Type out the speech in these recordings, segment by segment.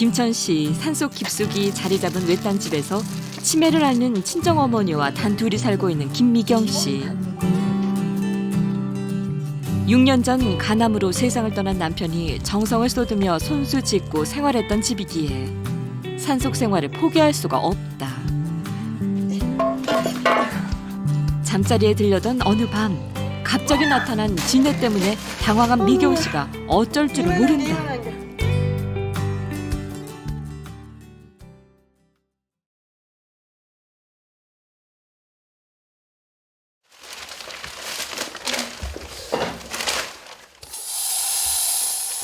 김천시 산속 깊숙이 자리 잡은 외딴집에서 치매를 앓는 친정어머니와 단둘이 살고 있는 김미경 씨. 6년 전 간암으로 세상을 떠난 남편이 정성을 쏟으며 손수 짓고 생활했던 집이기에 산속 생활을 포기할 수가 없다. 잠자리에 들려던 어느 밤 갑자기 나타난 진해 때문에 당황한 미경 씨가 어쩔 줄을 모른다.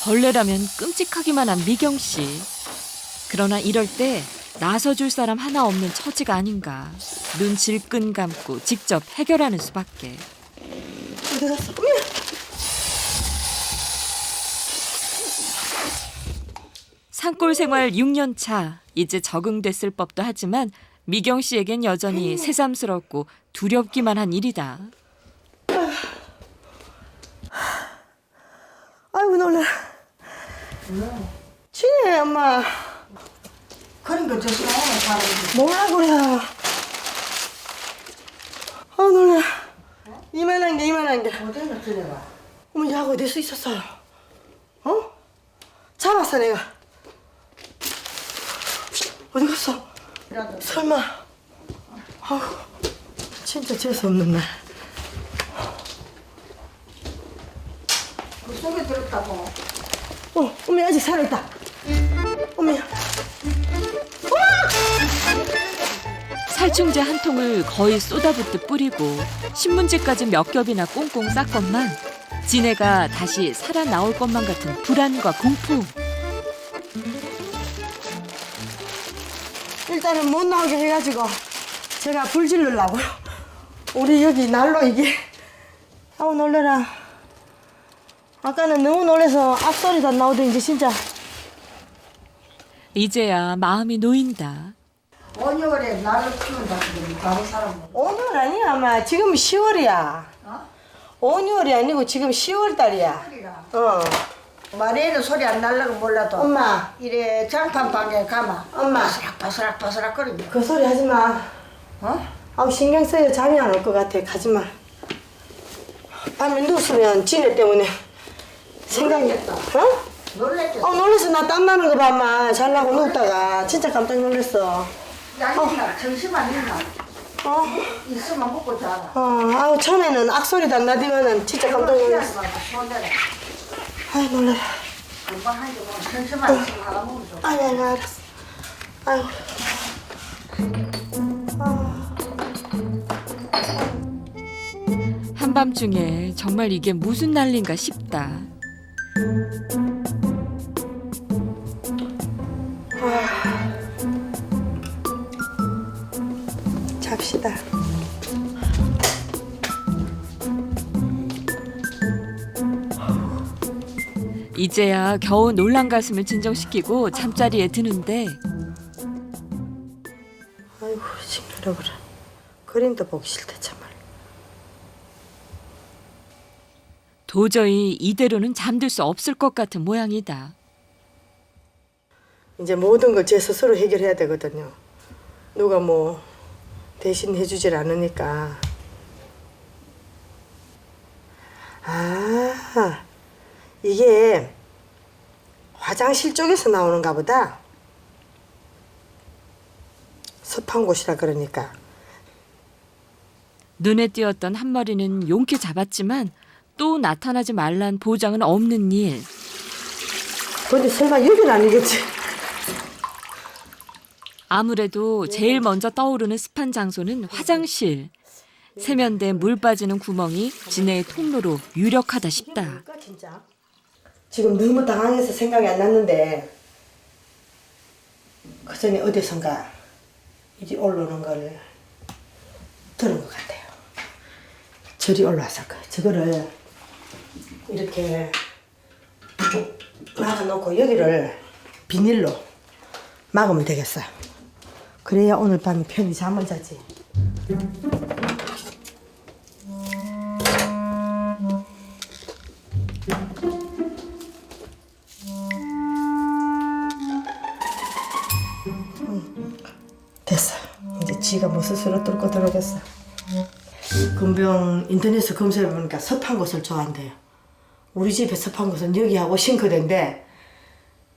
벌레라면 끔찍하기만 한 미경 씨. 그러나 이럴 때 나서줄 사람 하나 없는 처지가 아닌가. 눈 질끈 감고 직접 해결하는 수밖에. 어디 갔어? 산골 생활 6년 차. 이제 적응됐을 법도 하지만 미경 씨에겐 여전히 새삼스럽고 두렵기만 한 일이다. 아이고 놀라. 치네 엄마. 그런 거 조심해, 사람이. 뭐라 그래. 아 놀라. 이만한 게. 어디는 들려봐. 어머 약 어디서 있었어요? 어? 잡았어 내가. 어디 갔어? 설마. 아우 진짜 재수없는 날. 그 속에 들었다고. 어머 아직 살아있다. 어머야. 살충제 한 통을 거의 쏟아붓듯 뿌리고 신문지까지 몇 겹이나 꽁꽁 쌌건만 진해가 다시 살아나올 것만 같은 불안과 공포. 일단은 못 나오게 해가지고 제가 불 지르려고요. 우리 여기 난로 이게. 아우 놀래라. 아까는 너무 놀래서 앞소리도 안 나오더니 진짜. 이제야 마음이 놓인다. 5월에 날을 키운다, 그러면 바로 사람. 오늘 아니야 아마 지금 10월이야. 어? 5월이 아니고 지금 10월 달이야. 소리가. 말에는 소리 안 날라고 몰라도. 엄마. 이래 장판 방에 가마. 엄마. 바스락 거리네. 그 소리 하지 마. 아우 신경 써요. 잠이 안 올 것 같아. 가지 마. 밤에 누웠으면 지네 때문에 생각이. 놀랬겠다. 놀랬겠다. 놀래서 나 땀 나는 거 봐, 엄마. 잘라고 누웠다가 진짜 깜짝 놀랐어. 약이나 정신 안 있나? 있으면 먹고 자라. 아우 처음에는 악소리도 안 나더만은 진짜 깜짝 놀랐어. 손대라. 아이 놀래라. 금방 한게 뭐 정신 안 있으면 하나 먹으면 좋아. 아이 알았어. 아이고. 한밤중에 정말 이게 무슨 난리인가 싶다. 잡시다. 이제야 겨우 놀란 가슴을 진정시키고 잠자리에 드는데 아이고 징그러워라. 그림도 보기 싫다 참말. 도저히 이대로는 잠들 수 없을 것 같은 모양이다. 이제 모든 걸 제 스스로 해결해야 되거든요. 누가 뭐 대신 해주질 않으니까. 아, 이게 화장실 쪽에서 나오는가 보다. 습한 곳이라 그러니까. 눈에 띄었던 한 머리는 용케 잡았지만 또 나타나지 말란 보장은 없는 일. 근데 설마 여긴 아니겠지? 아무래도 제일 먼저 떠오르는 습한 장소는 화장실. 세면대 물 빠지는 구멍이 진해의 통로로 유력하다 싶다. 진짜? 지금 너무 당황해서 생각이 안 났는데 그 전에 어디선가 이리 올라오는 걸 들은 것 같아요. 저리 올라왔을 거예요. 저거를 이렇게 막아놓고 여기를 비닐로 막으면 되겠어요. 그래야 오늘 밤에 편히 잠을 자지. 됐어. 이제 지가 뭐 스스로 뚫고 들어오겠어. 금병 인터넷에 검색해보니까 습한 곳을 좋아한대요. 우리 집에 습한 곳은 여기하고 싱크대인데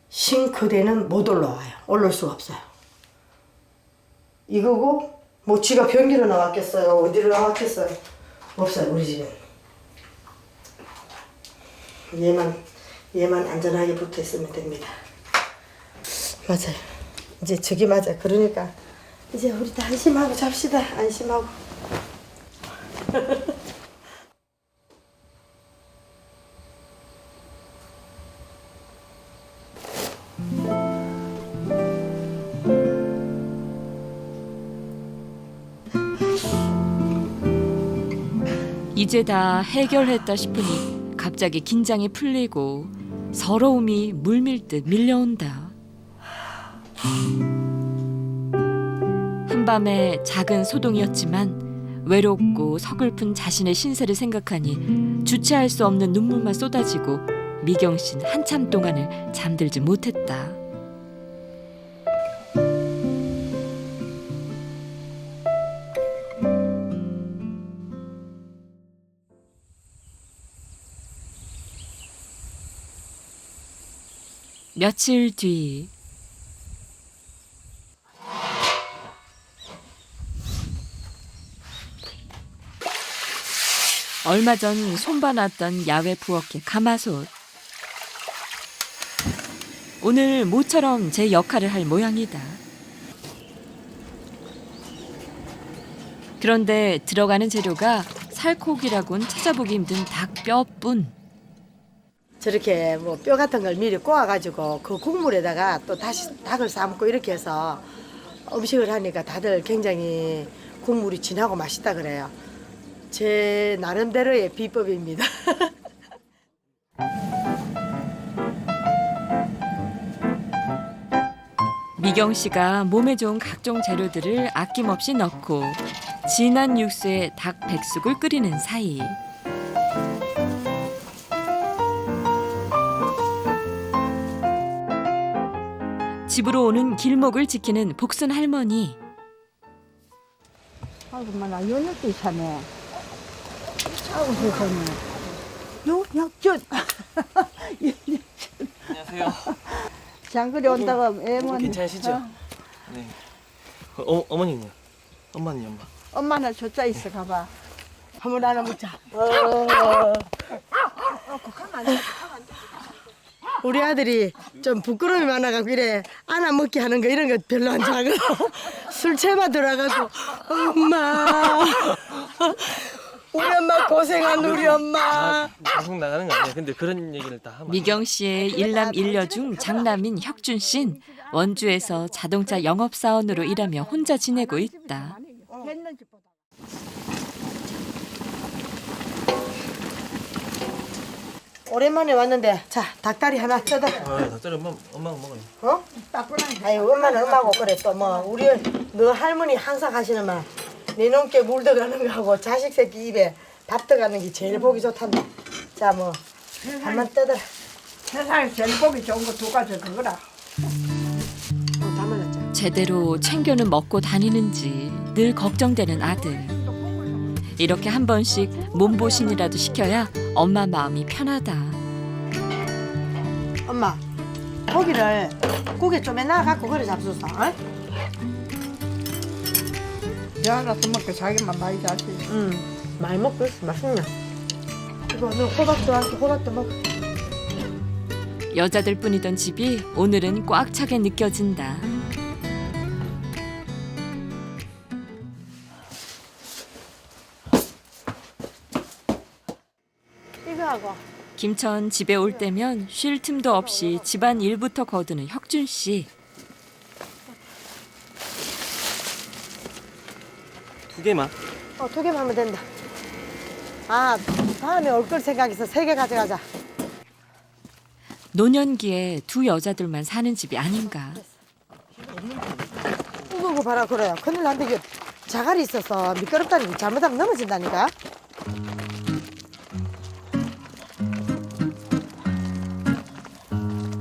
싱크대는 못 올라와요. 올라올 수가 없어요. 이거고 뭐 지가 변기로 나왔겠어요? 어디로 나왔겠어요? 없어요, 우리 집엔. 얘만 안전하게 붙어 있으면 됩니다. 맞아요. 이제 저기 맞아. 그러니까 이제 우리 다 안심하고 잡시다. 안심하고. 이제 다 해결했다 싶으니 갑자기 긴장이 풀리고 서러움이 물밀듯 밀려온다. 한밤의 작은 소동이었지만 외롭고 서글픈 자신의 신세를 생각하니 주체할 수 없는 눈물만 쏟아지고 미경 씨는 한참 동안을 잠들지 못했다. 며칠 뒤 얼마 전 손봐놨던 야외 부엌의 가마솥. 오늘 모처럼 제 역할을 할 모양이다. 그런데 들어가는 재료가 살코기라곤 찾아보기 힘든 닭뼈뿐. 저렇게 뭐 뼈 같은 걸 미리 꼬아가지고 그 국물에다가 또 다시 닭을 삶고 이렇게 해서 음식을 하니까 다들 굉장히 국물이 진하고 맛있다 그래요. 제 나름대로의 비법입니다. 미경 씨가 몸에 좋은 각종 재료들을 아낌없이 넣고 진한 육수에 닭 백숙을 끓이는 사이 집으로 오는 길목을 지키는 복순 할머니. 아이고, 마나 연락도 있네. 아이고, 세상에. 요, 약전. 안녕하세요. 장거리 온다가 애만. 괜찮으시죠? 네. 어머니는요? 엄마는요, 엄마? 엄마는 저자 있어, 가봐. 한번 하나 먹자. 우리 아들이 좀 부끄러움이 많아가지고 이래 안아 먹게 하는 거 이런 거 별로 안 좋아하고 술 채마 들어가고 엄마 우리 엄마 고생한 우리 엄마. 방송 나가는 거 아니에요? 근데 그런 얘기를 다 하면 미경 씨의 일남 일녀 중 장남인 혁준 씨는 원주에서 자동차 영업사원으로 일하며 혼자 지내고 있다. 했는지 보다. 오랜만에 왔는데 자 닭다리 하나 뜯어. 닭다리 엄마가 먹어요. 어? 아유 엄마는 엄마고 그래 또 뭐 우리 너 할머니 항상 하시는 말 내 놈께 물 들어가는 거하고 자식 새끼 입에 밥 들어가는 게 제일 보기 좋단다. 자 뭐 한번 뜯어라. 세상에 제일 보기 좋은 거 두 가지 그거라. 다 말랐자. 제대로 챙겨는 먹고 다니는지 늘 걱정되는 아들. 이렇게 한 번씩 몸보신이라도 시켜야 엄마 마음이 편하다. 엄마 고기를 국에 좀 해놔 갖고 그래 잡수서. 어? 야나 술 먹게 자기만 많이 자지. 많이 먹고 있어. 맛있냐? 이거 너 호박 좋아하니까 호박도 먹어. 여자들 뿐이던 집이 오늘은 꽉 차게 느껴진다. 이거 하고. 김천 집에 올 때면 쉴 틈도 없이 집안 일부터 거두는 혁준 씨. 두 개만? 두 개만 하면 된다. 아 다음에 올 걸 생각해서 3개 가져가자. 노년기에 두 여자들만 사는 집이 아닌가. 이거 봐라 그래요. 큰일 난데 이게 자갈이 있어서 미끄럽다니 잘못하면 넘어진다니까.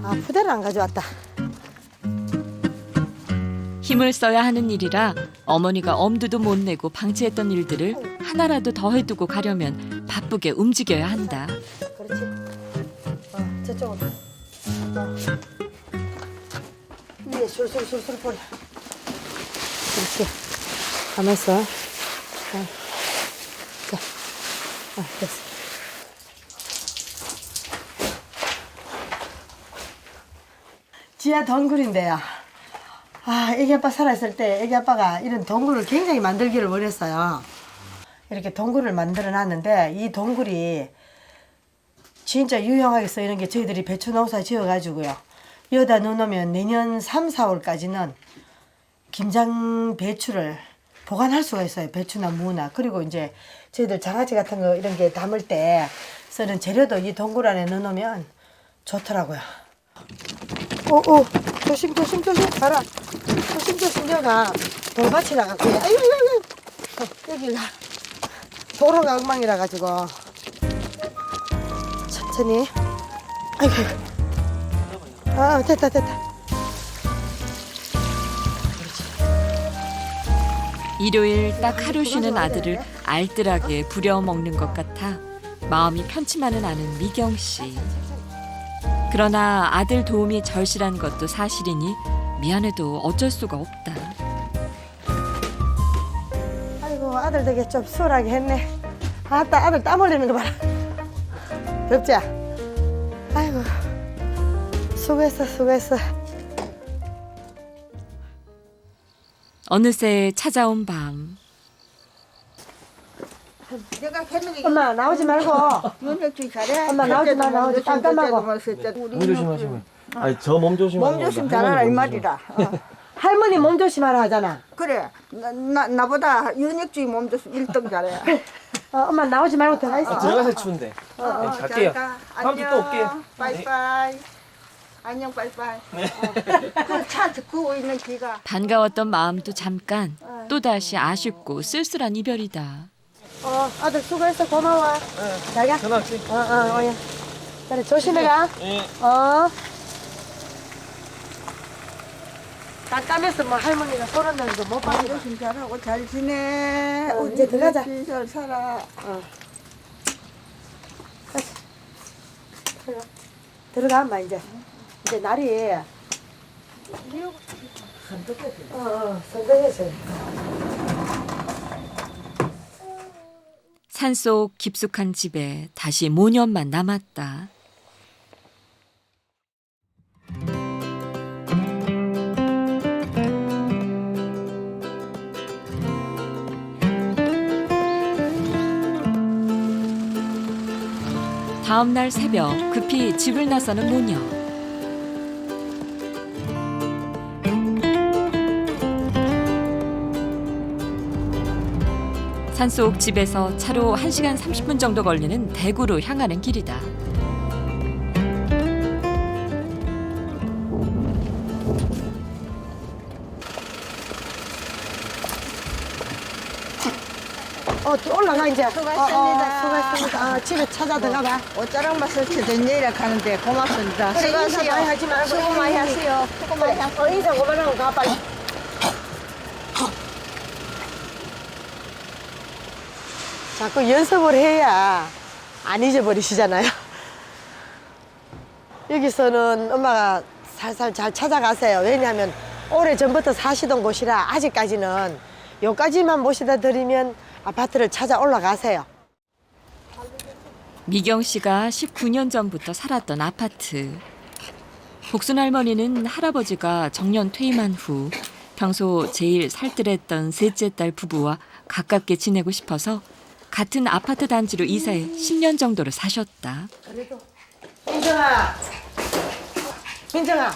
아 푸대를 안 가져왔다. 힘을 써야 하는 일이라 어머니가 엄두도 못 내고 방치했던 일들을 하나라도 더 해두고 가려면 바쁘게 움직여야 한다. 그렇지. 저쪽으로. 위에 술술 뿌려. 그렇지. 가만 있어. 자, 됐어. 지하 덩굴인데요. 애기 아빠 살아있을 때 애기 아빠가 이런 동굴을 굉장히 만들기를 원했어요. 이렇게 동굴을 만들어 놨는데 이 동굴이 진짜 유용하게 쓰이는 게 저희들이 배추 농사 지어가지고요. 여기다 넣어놓으면 내년 3, 4월까지는 김장 배추를 보관할 수가 있어요. 배추나 무나. 그리고 이제 저희들 장아찌 같은 거 이런 게 담을 때 쓰는 재료도 이 동굴 안에 넣어놓으면 좋더라고요. 오, 조심. 봐라. 조심 여가 돌밭이 나가고. 아유. 여기가 도로가 엉망이라 가지고. 천천히. 아이고. 됐다. 일요일 딱 하루 쉬는 아들을 알뜰하게 부려먹는 것 같아 마음이 편치만은 않은 미경 씨. 그러나 아들 도움이 절실한 것도 사실이니 미안해도 어쩔 수가 없다. 아이고 아들 되게 좀 수월하게 했네. 아따 아들 땀 흘리는 거 봐라. 덥지? 아이고 수고했어. 어느새 찾아온 밤. 내가 했는 게 엄마 나오지 말고. 윤혁주 잘해. 엄마 나오지 마, 나오지. 깜깜하고. 몸 조심하시면. 아니 저 몸 조심하는 몸 조심 거보다 잘하라 이 할머니 몸 말이다. 할머니 몸 조심하라 하잖아. 그래. 나보다 윤혁주 몸 조심 1등 잘해. 엄마 나오지 말고 들어가 있어. 들어가서 추운데. 네, 갈게요. 다음 주 또 올게요. 빠이빠이. 안녕 빠이빠이. 그차 듣고 있는 귀가. 반가웠던 마음도 잠깐 또다시 아쉽고 쓸쓸한 이별이다. 아들 수고했어. 고마워. 자기야. 전화 왔지? 예. 그래 조심해 가. 예. 깜깜해서 뭐 할머니가 소란 나는 거 못 봐. 조심 잘하고 잘 지내. 이제 들어가자. 잘 살아. 들어가 엄마 이제 날이 선택했어. 산속 깊숙한 집에 다시 모년만 남았다. 다음 날 새벽 급히 집을 나서는 모녀. 산속 집에서 차로 1시간 30분 정도 걸리는 대구로 향하는 길이다. 올라가 이제. 수고했습니다. 수고했습니다. 집에 찾아 들어가. 옷자락만 설치된 내일 가는데 고맙습니다. 그래, 인사 수고하세요. 많이 하지 말고 수고 많이 하세요. 수고 많이 하세요. 인사 그만하고 가 빨리. 자꾸 연습을 해야 안 잊어버리시잖아요. 여기서는 엄마가 살살 잘 찾아가세요. 왜냐하면 오래전부터 사시던 곳이라 아직까지는 여기까지만 모시다 드리면 아파트를 찾아 올라가세요. 미경 씨가 19년 전부터 살았던 아파트. 복순 할머니는 할아버지가 정년 퇴임한 후 평소 제일 살뜰했던 셋째 딸 부부와 가깝게 지내고 싶어서 같은 아파트 단지로 이사해 10년 정도를 사셨다. 민정아.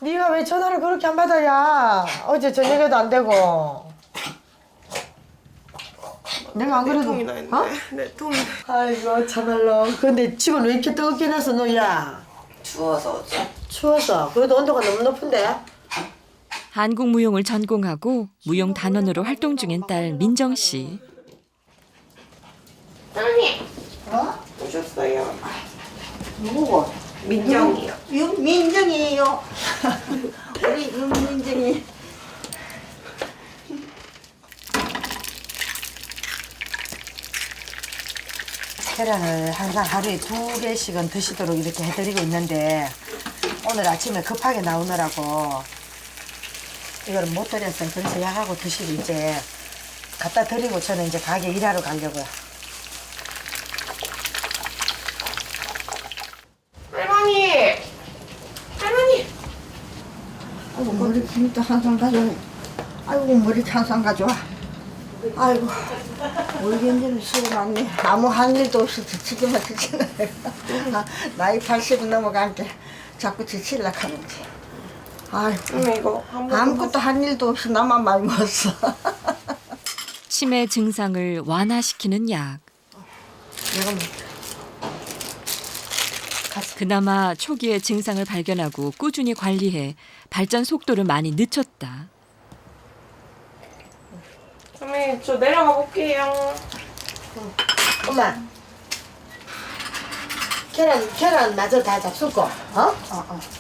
네가 왜 전화를 그렇게 안 받아야 어제 저녁에도 안 되고. 내가 안 그래도 내 통이 아이고 참말로. 근데 집은 왜 이렇게 뜨겁게 놨어 너야? 추워서 추워서. 그래도 온도가 너무 높은데. 한국 무용을 전공하고 무용 단원으로 활동 중인 딸 민정 씨. 오셨어요. 누구고? 민정이요. 민정이에요. 우리 윤민정이 계란을 항상 하루에 2개씩은 드시도록 이렇게 해드리고 있는데 오늘 아침에 급하게 나오느라고 이걸 못 드렸어요. 그래서 약하고 드시고 이제 갖다 드리고 저는 이제 가게 일하러 가려고요. 할머니! 할머니! 아이고 머리 진짜 항상 가져와. 아이고 머리 항상 가져와. 아이고 우리 견디는 수고 많네. 아무 한 일도 없이 지치기만 지치네. 나이 80은 넘어간게 자꾸 지치려고 하는지. 아이고 이거 아무것도 한 일도 없이 나만 많이 먹었어. 치매 증상을 완화시키는 약. 그나마 초기에 증상을 발견하고 꾸준히 관리해 발전 속도를 많이 늦췄다. 할머니 저 내려가 볼게요. 엄마 계란 마저 다 잡술 거.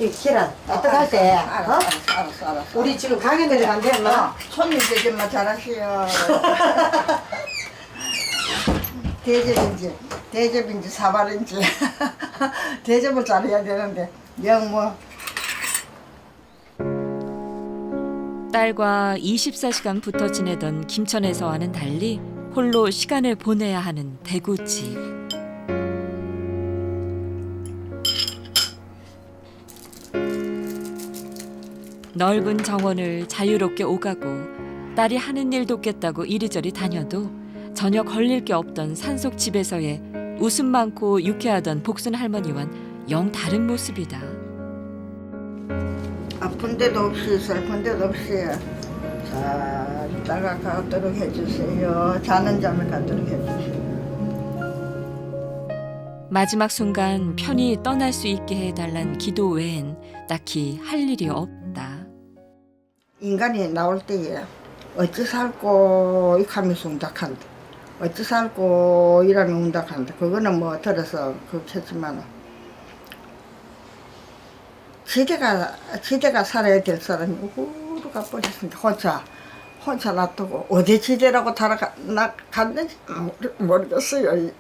이 계란 어떡할 때? 알았어. 우리 지금 가게 내려간대 엄마. 손님들 정말 잘하시오. 대접인지 사발인지 대접을 잘해야 되는데 영 딸과 24시간 붙어 지내던 김천에서와는 달리 홀로 시간을 보내야 하는 대구집. 넓은 정원을 자유롭게 오가고 딸이 하는 일 돕겠다고 이리저리 다녀도 전혀 걸릴 게 없던 산속 집에서의 웃음 많고 유쾌하던 복순 할머니와는 영 다른 모습이다. 아픈 데도 없이 슬픈 데도 없이 잘 이따가 가도록 해주세요. 자는 잠을 가도록 해주세요. 마지막 순간 편히 떠날 수 있게 해달란 기도 외엔 딱히 할 일이 없다. 인간이 나올 때에 어찌 살고 이 하면서 웅닥한다. 어찌 살고 이러면 웅닥한다. 그거는 뭐 들어서 그렇겠지만 지대가 살아야 될 사람이 우르르 가버렸으니까 혼자 놔두고 어디 지대라고 갔는지 모르겠어요.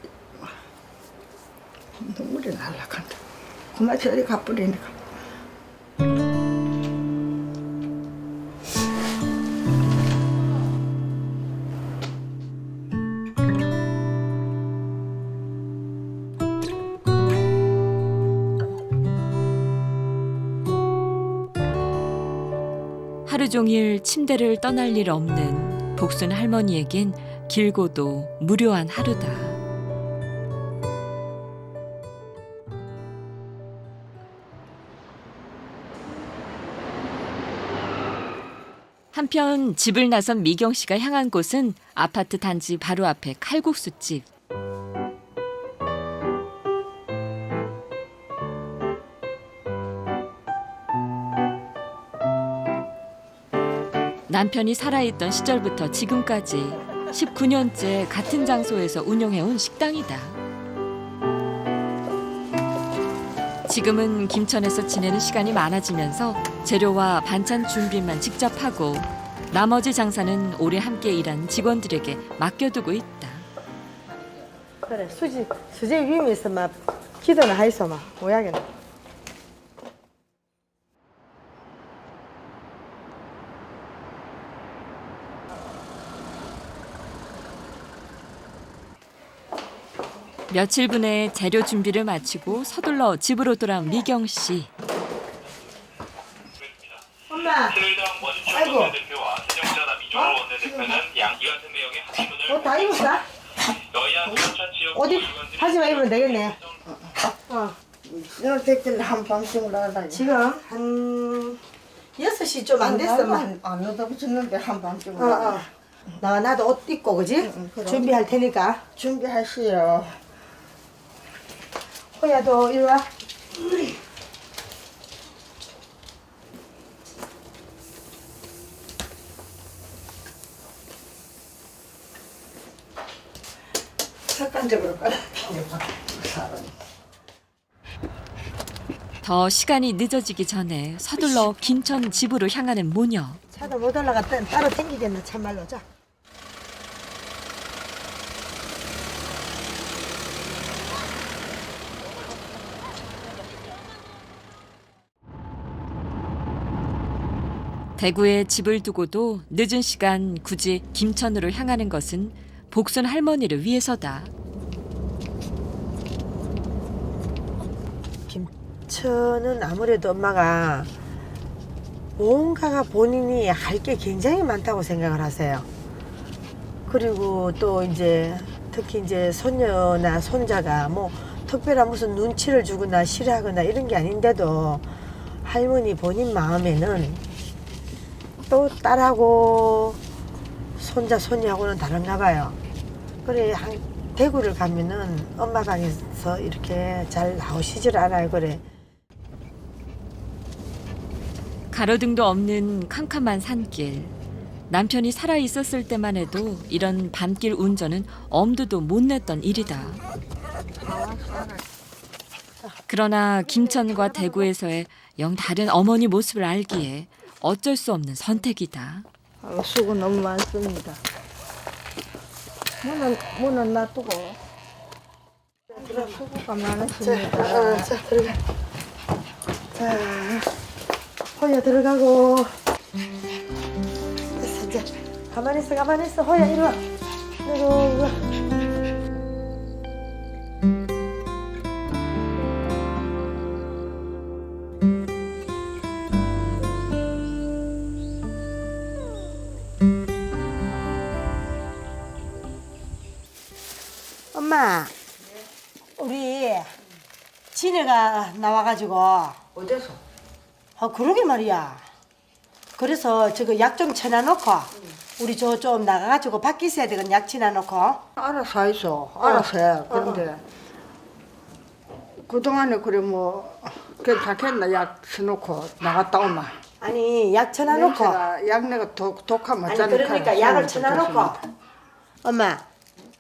눈물이 날라간다. 그만 저리 가버리니까. 하루 종일 침대를 떠날 일 없는 복순 할머니에겐 길고도 무료한 하루다. 한편 집을 나선 미경 씨가 향한 곳은 아파트 단지 바로 앞에 칼국수집. 남편이 살아있던 시절부터 지금까지 19년째 같은 장소에서 운영해온 식당이다. 지금은 김천에서 지내는 시간이 많아지면서 재료와 반찬 준비만 직접 하고 나머지 장사는 오래 함께 일한 직원들에게 맡겨두고 있다. 그래 수제 위에서 막 기도는 하이소 막 오야겠네. 며칠 분에 재료 준비를 마치고 서둘러 집으로 돌아온 미경 씨. 엄마, 새누리당 원주현 아이고. 원내대표와 새정치하나 미조로 원내대표는 양기 같은 내용의 합의문을 옷 다 입었어? 여야 부천 지역 어디 의원들이 하지마 입으면 되겠네. 오늘 댓글 한 방송을 하다니. 지금 한 6시 좀 안 됐어. 막. 안 넣어다 붙였는데 한 방송을 하다. 나도 옷 입고 그지? 응, 그럼. 준비할 테니까. 준비하시오. 호야도 이리 와. 습관적으로 깔아. 사람. 더 시간이 늦어지기 전에 서둘러 김천 집으로 향하는 모녀. 차도 못 올라갔다 따로 댕기겠네 참말로. 자. 대구에 집을 두고도 늦은 시간 굳이 김천으로 향하는 것은 복순 할머니를 위해서다. 김천은 아무래도 엄마가 뭔가가 본인이 할 게 굉장히 많다고 생각을 하세요. 그리고 또 이제 특히 이제 손녀나 손자가 뭐 특별한 무슨 눈치를 주거나 싫어하거나 이런 게 아닌데도 할머니 본인 마음에는 또 딸하고 손자 손녀하고는 다른가 봐요. 그래 대구를 가면은 엄마 방에서 이렇게 잘 나오시질 않아요. 그래. 가로등도 없는 캄캄한 산길. 남편이 살아 있었을 때만 해도 이런 밤길 운전은 엄두도 못 냈던 일이다. 그러나 김천과 대구에서의 영 다른 어머니 모습을 알기에 어쩔 수 없는 선택이다. 수고 너무 많습니다. 문은 놔두고. 수고가 많으십니다. 자, 들어가. 자, 호야 들어가고. 됐어, 이제. 가만히 있어. 호야, 이리 와. 아이고, 엄마, 우리 진혜가 나와가지고. 어디서? 그러게 말이야. 그래서 저거 약 좀 쳐놔놓고 우리 저 좀 나가가지고 밖에 있어야 되거든. 약 쳐놔놓고. 알아서 하이소. 알아서 해. 그런데 그동안에 그래 뭐 괜찮겠나 약 써놓고 나갔다 오면. 아니 약 쳐놔놓고. 약 내가 독하면 아니 그러니까 약을 쳐놔놓고. 엄마,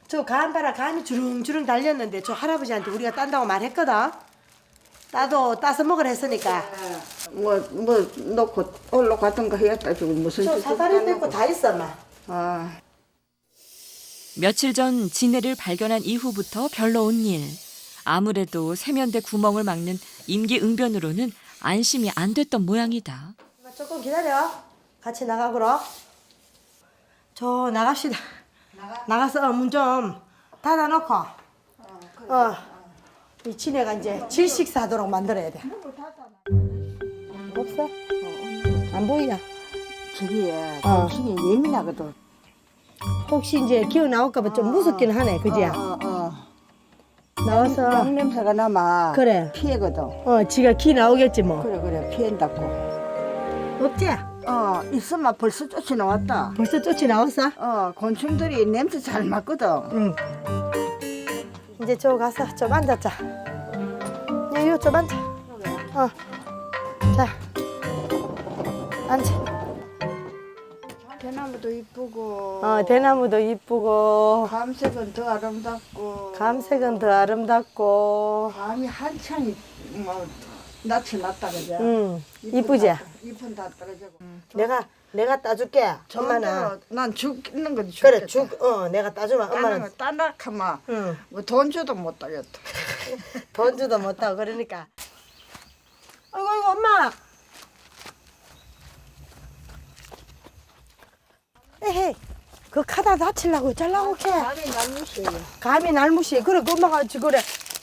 저 간바라 간이 주렁주렁 달렸는데 저 할아버지한테 우리가 딴다고 말했거든. 나도 따서 먹으라 했으니까. 뭐 넣고 올라가던가 해야겠다. 지금 무슨 저 짓을 사다리 하냐고. 뺏고 다 있어, 엄마. 아, 며칠 전 진해를 발견한 이후부터 별로 온 일. 아무래도 세면대 구멍을 막는 임기응변으로는 안심이 안 됐던 모양이다. 엄마, 조금 기다려. 같이 나가거라. 저 나갑시다. 나가서 문 좀 닫아놓고. 이 친애가 이제 질식사도록 만들어야 돼. 없어? 안 보이냐? 저기에 정신이 예민하거든. 혹시 이제 기어 나올까봐 좀 무섭긴 하네, 그지야? 나와서 약 냄새가 나면 그래. 피해거든. 지가 기 나오겠지 뭐. 그래 피한다고. 없지? 있으면 벌써 쫓아나왔다. 벌써 쫓이 나왔어? 곤충들이 냄새 잘 맡거든. 응. 이제 저 가서 좀 앉았자. 여기 좀 앉아. 자, 앉아. 대나무도 이쁘고. 대나무도 이쁘고. 감색은 더 아름답고. 감색은 더 아름답고. 감이 한창 뭐 낯이 났다 그죠? 응, 이쁘지? 잎은 다 떨어지고. 내가 따줄게. 엄마는. 난 죽는 거지. 그래, 내가 따주면 엄마는 엄마는. 따락하면 응. 뭐 돈 줘도 못 따겠다. 돈 주도 못하고 그러니까. 아이고 엄마. 에헤이, 그 카다 다치려고 잘라고 해. 감이 날무시해요. 감이 날무시. 그래 그 엄마가 그래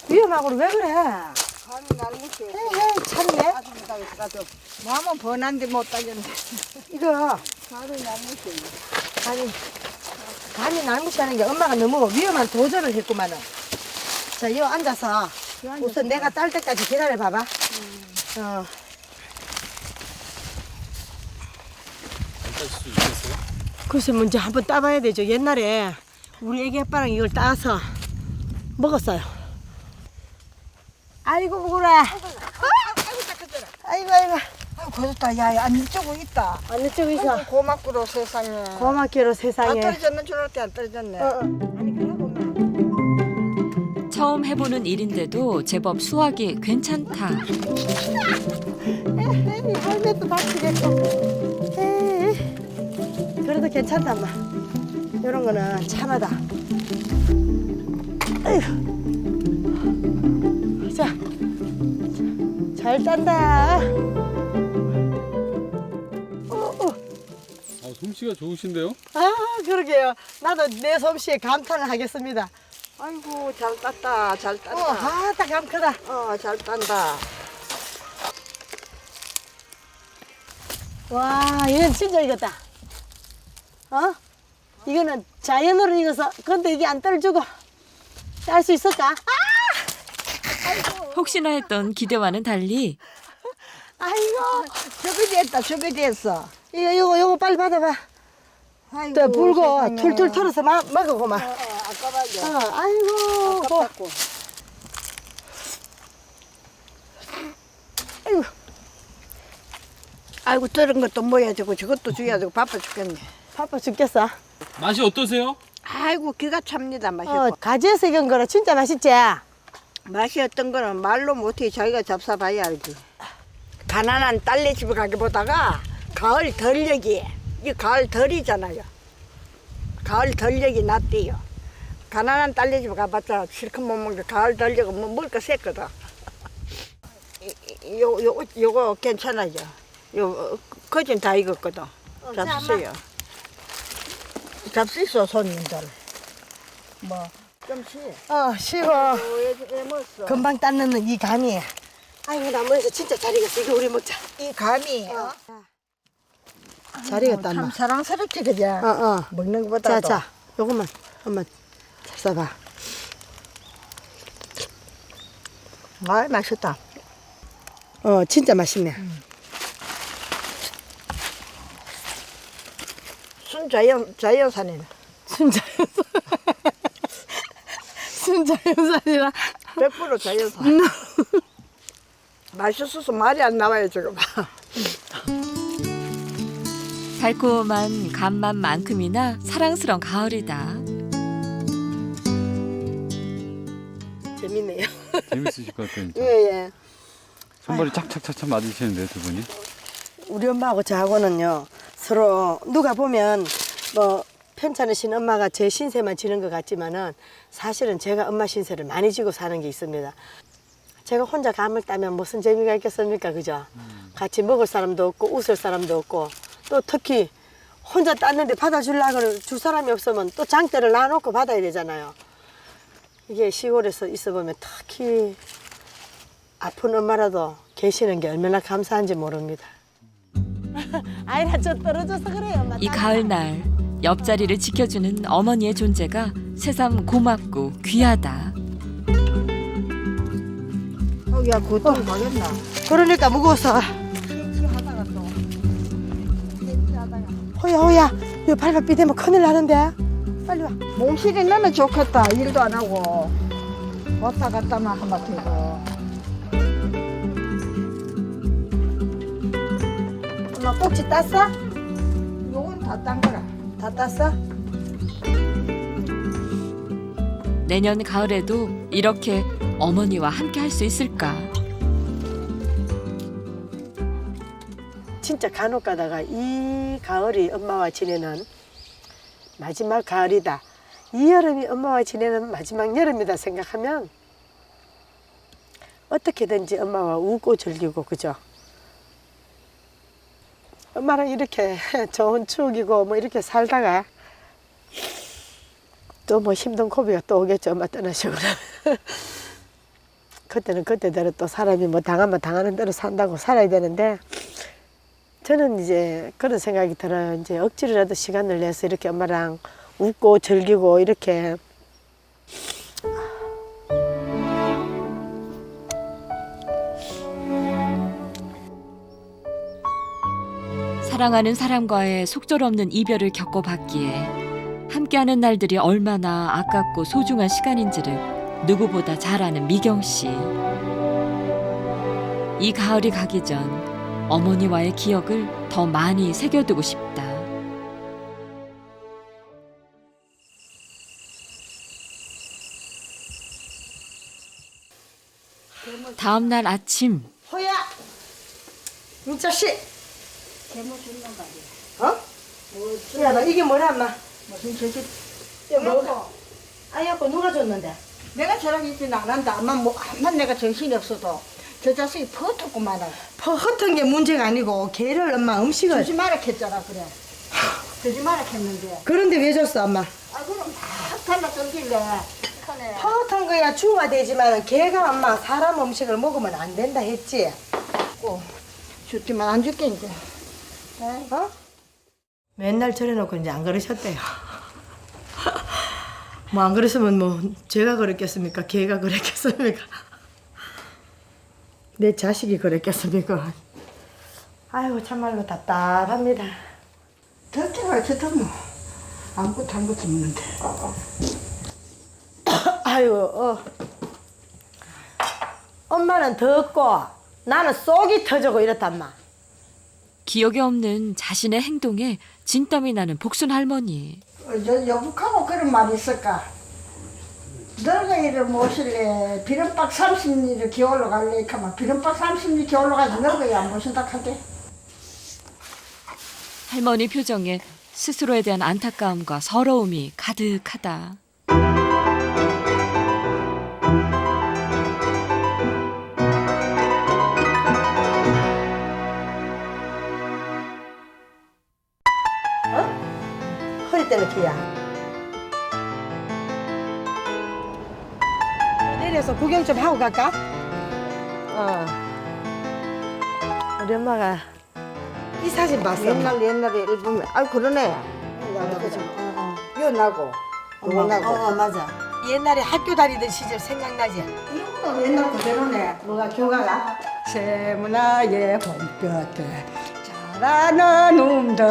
위험하고 왜 그래? 감이 날무시해요. 에헤이 참네. 가지고 마음은 번한데 못 따겠네. 이거 감이 날무시해요. 감이 날무시하는 게 엄마가 너무 위험한 도전을 했구만은. 자, 이 앉아서 우선 내가 딸 때까지 기다려 봐봐. 글쎄 먼저 한번 따봐야 되죠. 옛날에 우리 애기 아빠랑 이걸 따서 먹었어요. 아이고 그래. 아이고. 고졌다. 야, 안 이쪽으로 있다. 어느 쪽에 있어? 아이고, 고맙구로 세상에. 고맙게로 안 세상에. 떨어졌는 줄 알았더니 안 떨어졌네. 아니 그러고 엄마. 처음 해보는 일인데도 제법 수확이 괜찮다. 에이, 할매도 다치겠고. 에이, 그래도 괜찮다, 엄마. 이런 거는 참하다. 에휴. 자, 잘 딴다. 솜씨가 좋으신데요? 아, 그러게요. 나도 내 솜씨에 감탄을 하겠습니다. 아이고 잘 땄다 잘 땄다. 아따 감 크다. 잘 딴다. 와, 이건 진짜 익었다. 어? 이거는 자연으로 익어서, 근데 이게 안 떨어지고 딸 수 있을까? 혹시나 했던 기대와는 달리 아이고, 준비됐다 준비됐어. 요거 빨리 받아봐. 아이고, 또 불고 세상에. 툴툴 털어서 먹어고만. 아까봐요. 아이고, 아깝고. 아이고. 아이고 저런 것도 뭐야 저거 저것도 줘야 되고 바빠 죽겠네. 바빠 죽겠어. 맛이 어떠세요? 아이고 기가 찹니다 맛이. 가지에서 익은 거라 진짜 맛있지? 맛이 어떤 거는 말로 못해 자기가 잡숴봐야 알지. 가난한 딸네 집에 가게 보다가 가을 덜력이 이 가을 덜이잖아요. 가을 덜력이 낫대요. 가난한 딸네 집에 가봤자 실컷 못 먹는데 가을 덜력은 뭐 먹을 거 셌거든. 요거 괜찮아요. 요 거진 다 익었거든. 잡수세요. 잡수있어 손님들. 뭐 좀 쉬. 쉬고 왜 먹었어? 금방 땄는 이 감이. 아이고 나무에서 진짜 잘 익었어. 이거 우리 먹자. 이 감이 잘 익었다, 참 엄마. 사랑스럽지 그냥. 먹는 자, 것보다도. 자, 요거만 엄마 잘 써봐. 아 맛있다. 진짜 맛있네. 순자연산이네. 순자연산. 순자연산이라. 100% 자연산. 맛있어서 말이 안 나와요 지금. 달콤한 감맛만큼이나 사랑스러운 가을이다. 재밌네요. 재밌으실 것 같아요. 진짜. 예. 손발이 착착착착 맞으시는데 두 분이. 우리 엄마하고 저하고는요 서로 누가 보면 뭐 편찮으신 엄마가 제 신세만 지는 것 같지만은 사실은 제가 엄마 신세를 많이 지고 사는 게 있습니다. 제가 혼자 감을 따면 무슨 재미가 있겠습니까, 그죠? 같이 먹을 사람도 없고 웃을 사람도 없고 또 특히 혼자 땄는데 받아주려고 줄 사람이 없으면 또 장대를 놔놓고 받아야 되잖아요. 이게 시골에서 있어보면 특히 아픈 엄마라도 계시는 게 얼마나 감사한지 모릅니다. 아이라 저 떨어져서 그래요, 엄마. 이 가을날 옆자리를 지켜주는 어머니의 존재가 새삼 고맙고 귀하다. 야 그것도 가겠나? 그러니까 무거워서. 하다가 또. 호야, 이거 발발 삐대면 큰일 나는데. 빨리 와. 몸실이 나면 좋겠다. 일도 안 하고 왔다 갔다만 하면 되고. 엄마 꼭지 땄어? 요건 다 딴 거라. 다 땄어? 내년 가을에도 이렇게 어머니와 함께 할 수 있을까? 진짜 간혹 가다가 이 가을이 엄마와 지내는 마지막 가을이다. 이 여름이 엄마와 지내는 마지막 여름이다 생각하면 어떻게든지 엄마와 웃고 즐기고, 그죠? 엄마랑 이렇게 좋은 추억이고 뭐 이렇게 살다가 또 뭐 힘든 고비가 또 오겠죠. 엄마 떠나시고 그러면. 그때는 그때대로 또 사람이 뭐 당하면 당하는 대로 산다고 살아야 되는데 저는 이제 그런 생각이 들어요. 이제 억지로라도 시간을 내서 이렇게 엄마랑 웃고 즐기고 이렇게 사랑하는 사람과의 속절없는 이별을 겪어봤기에 함께하는 날들이 얼마나 아깝고 소중한 시간인지를 누구보다 잘 아는 미경 씨. 이 가을이 가기 전 어머니와의 기억을 더 많이 새겨두고 싶다. 다음 날 아침 호야, 이 자식. 개모 줬는 거 아니야? 어? 야, 너 이게 뭐라, 엄마? 무슨 저기 이거 뭐? 아이고, 누가 줬는데? 내가 저랑 있지는 않았는데 암만 내가 정신이 없어도 저 자식이 퍼붓고만 해. 허튼 게 문제가 아니고 걔를 엄마 음식을 주지 마라 했잖아 그래. 주지 마라 했는데. 그런데 왜 줬어 엄마? 아 그럼 막 달라 던질래. 하네. 허튼 거야 주가 되지만 걔가 엄마 사람 음식을 먹으면 안 된다 했지. 주지만 안 줄게 이제. 어? 맨날 저래놓고 이제 안 그러셨대요. 뭐 안 그랬으면 뭐 제가 그랬겠습니까? 걔가 그랬겠습니까? 내 자식이 그랬겠습니까? 아이고 참말로 답답합니다. 저쪽에 저쪽 아무것도 한 것도 없는데. 아이고 엄마는 덥고 나는 속이 터지고 이렇단 마. 기억이 없는 자신의 행동에 진땀이 나는 복순 할머니. 저 여북하고 그런 말이 있을까? 늙은이를 모실래 비름박 30리를 기올러 갈래 하면 비름박 30리 기올러 가서 늙은이 안 모신다 하대. 할머니 표정에 스스로에 대한 안타까움과 서러움이 가득하다. 허리 때는 걔야. 내려서 구경 좀 하고 갈까? 우리 엄마가 이 사진 봤어. 옛날에 앨범에 아 그러네. 이거 나고 이거 나고. 맞아. 옛날에 학교 다니던 시절 생각나지? 이거 옛날 그대로네. 뭐가 교가가? 세문화의 봄볕에 자라는 놈들